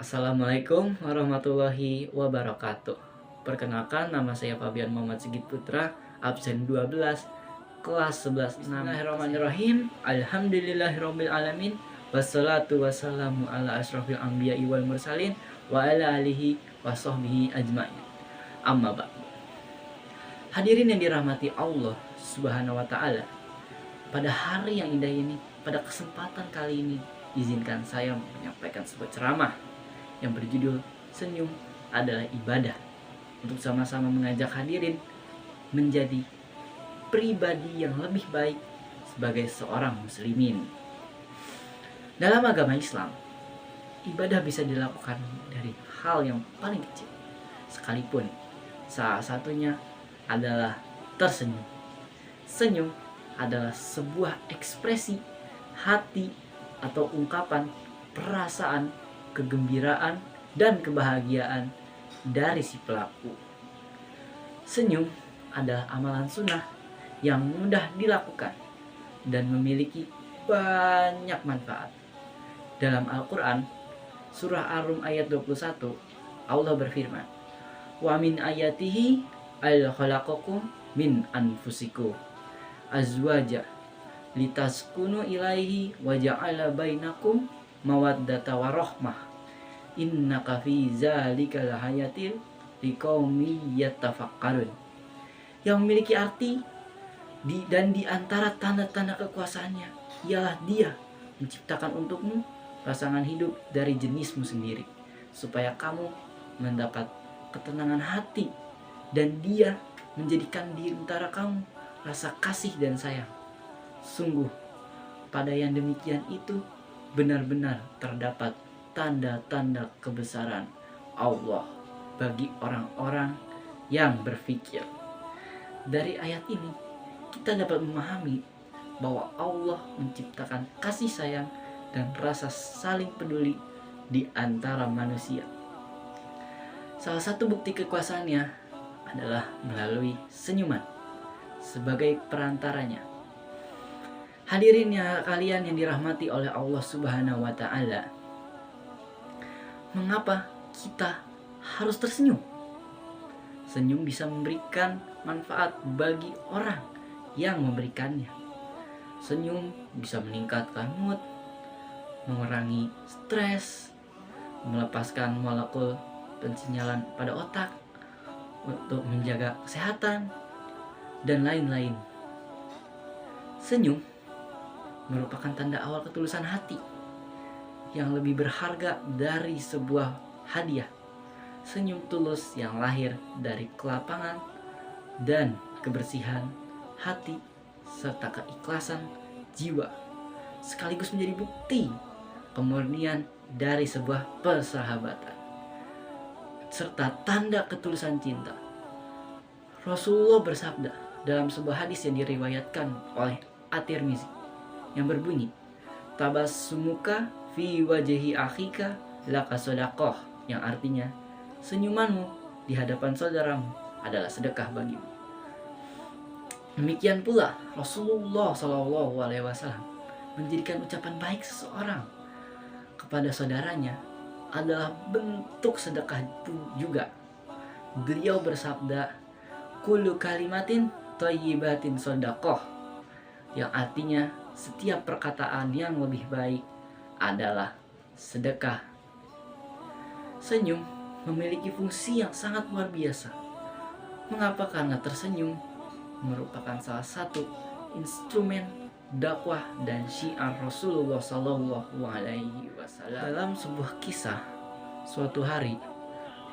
Assalamualaikum warahmatullahi wabarakatuh. Perkenalkan, nama saya Fabian Muhammad Sigit Putra, absen 12, kelas 11. Bismillahirrahmanirrahim. Alhamdulillahirabbil alamin. Wassalatu wassalamu ala asyrafil anbiya'i wal mursalin wa ala alihi wa sahbihi ajmain. Amma ba'du. Hadirin yang dirahmati Allah Subhanahu wa taala. Pada hari yang indah ini, pada kesempatan kali ini, izinkan saya menyampaikan sebuah ceramah yang berjudul Senyum adalah Ibadah, untuk sama-sama mengajak hadirin menjadi pribadi yang lebih baik sebagai seorang muslimin. Dalam agama Islam, ibadah bisa dilakukan dari hal yang paling kecil sekalipun. Salah satunya adalah tersenyum. Senyum adalah sebuah ekspresi hati atau ungkapan perasaan kegembiraan dan kebahagiaan dari si pelaku. Senyum adalah amalan sunnah yang mudah dilakukan dan memiliki banyak manfaat. Dalam Al-Quran, surah Ar-Rum ayat 21, Allah berfirman, "Wa min ayatihi al-khalaqakum min anfusikum azwaja litaskunu ilaihi wa ja'ala bainakum mawaddata warahmah innaka fi zalika lahayatil liqaumin yattafakkarun." Yang memiliki arti dan di antara tanda-tanda kekuasaannya ialah Dia menciptakan untukmu pasangan hidup dari jenismu sendiri, supaya kamu mendapat ketenangan hati, dan Dia menjadikan di antara kamu rasa kasih dan sayang. Sungguh, pada yang demikian itu benar-benar terdapat tanda-tanda kebesaran Allah bagi orang-orang yang berfikir. Dari ayat ini, kita dapat memahami bahwa Allah menciptakan kasih sayang dan rasa saling peduli di antara manusia. Salah satu bukti kekuasaannya adalah melalui senyuman sebagai perantaranya. Hadirin ya kalian yang dirahmati oleh Allah Subhanahu wa taala. Mengapa kita harus tersenyum? Senyum bisa memberikan manfaat bagi orang yang memberikannya. Senyum bisa meningkatkan mood, mengurangi stres, melepaskan molekul pensinyalan pada otak untuk menjaga kesehatan, dan lain-lain. Senyum merupakan tanda awal ketulusan hati yang lebih berharga dari sebuah hadiah. Senyum tulus yang lahir dari kelapangan dan kebersihan hati serta keikhlasan jiwa, sekaligus menjadi bukti kemurnian dari sebuah persahabatan serta tanda ketulusan cinta. Rasulullah bersabda dalam sebuah hadis yang diriwayatkan oleh At-Tirmizi yang berbunyi, "Tabassumuka fi wajhi akhika laka shadaqah," yang artinya senyumanmu di hadapan saudaramu adalah sedekah bagimu. Demikian pula Rasulullah SAW menjadikan ucapan baik seseorang kepada saudaranya adalah bentuk sedekah juga. Beliau bersabda, "Kullu kalimatin thayyibatin shadaqah," yang artinya setiap perkataan yang lebih baik adalah sedekah. Senyum memiliki fungsi yang sangat luar biasa. Mengapa? Karena tersenyum merupakan salah satu instrumen dakwah dan syiar Rasulullah SAW. Dalam sebuah kisah, suatu hari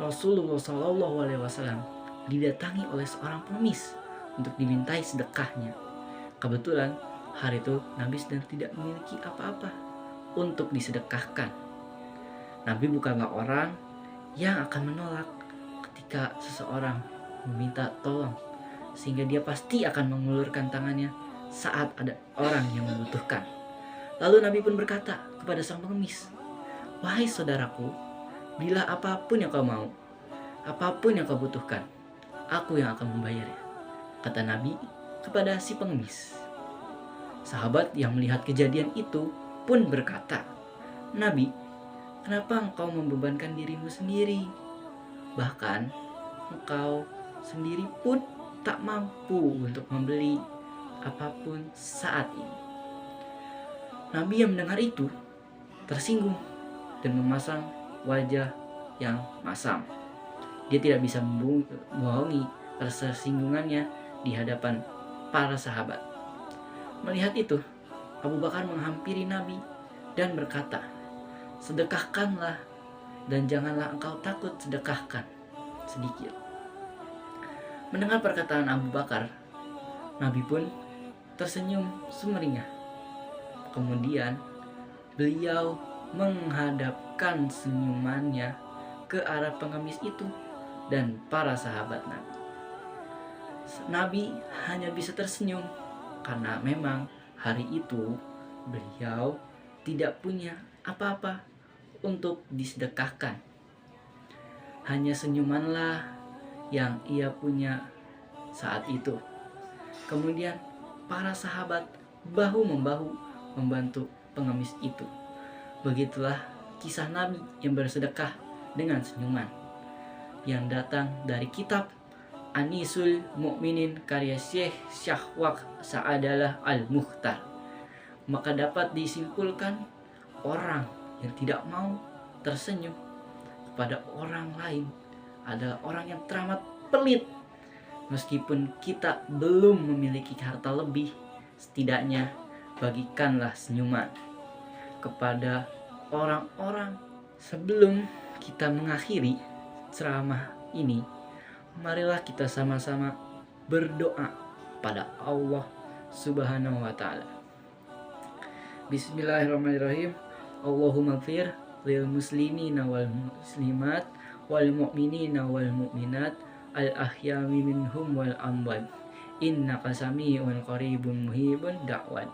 Rasulullah SAW didatangi oleh seorang pengemis untuk dimintai sedekahnya. Kebetulan hari itu Nabi sedang tidak memiliki apa-apa untuk disedekahkan. Nabi bukanlah orang yang akan menolak ketika seseorang meminta tolong, sehingga dia pasti akan mengulurkan tangannya saat ada orang yang membutuhkan. Lalu Nabi pun berkata kepada sang pengemis, "Wahai saudaraku, bila apapun yang kau mau, apapun yang kau butuhkan, aku yang akan membayarnya," kata Nabi kepada si pengemis. Sahabat yang melihat kejadian itu pun berkata, "Nabi, Kenapa engkau membebankan dirimu sendiri? Bahkan engkau sendiri pun tak mampu untuk membeli apapun saat ini. Nabi yang mendengar itu tersinggung dan memasang wajah yang masam. Dia tidak bisa membohongi tersinggungannya di hadapan para sahabat. Melihat itu, Abu Bakar menghampiri Nabi dan berkata, "Sedekahkanlah dan janganlah engkau takut sedekahkan sedikit." Mendengar perkataan Abu Bakar, Nabi pun tersenyum sumringah. Kemudian beliau menghadapkan senyumannya ke arah pengemis itu dan para sahabat Nabi. Nabi hanya bisa tersenyum karena memang hari itu beliau tidak punya apa-apa untuk disedekahkan. Hanya senyumanlah yang ia punya saat itu. Kemudian para sahabat bahu-membahu membantu pengemis itu. Begitulah kisah Nabi yang bersedekah dengan senyuman, yang datang dari kitab Anisul Mukminin karya Syekh Syahwaq Sa'adalah Al-Mukhtar. Maka dapat disimpulkan, orang yang tidak mau tersenyum kepada orang lain adalah orang yang teramat pelit. Meskipun kita belum memiliki harta lebih, setidaknya bagikanlah senyuman kepada orang-orang. Sebelum kita mengakhiri ceramah ini, marilah kita sama-sama berdoa pada Allah Subhanahu wa Ta'ala. Bismillahirrahmanirrahim. Allahumma gfir lil muslimina wal muslimat wal mu'minina wal mu'minat al ahyami minhum wal amwat innaka sami'un qaribun muhibun da'wat.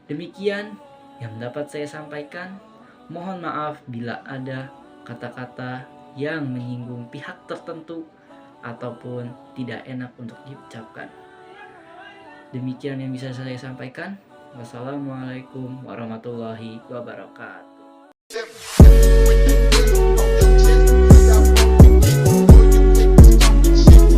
Demikian yang dapat saya sampaikan. Mohon maaf bila ada kata-kata yang menyinggung pihak tertentu ataupun tidak enak untuk diucapkan. Demikian yang bisa saya sampaikan. Wassalamualaikum warahmatullahi wabarakatuh.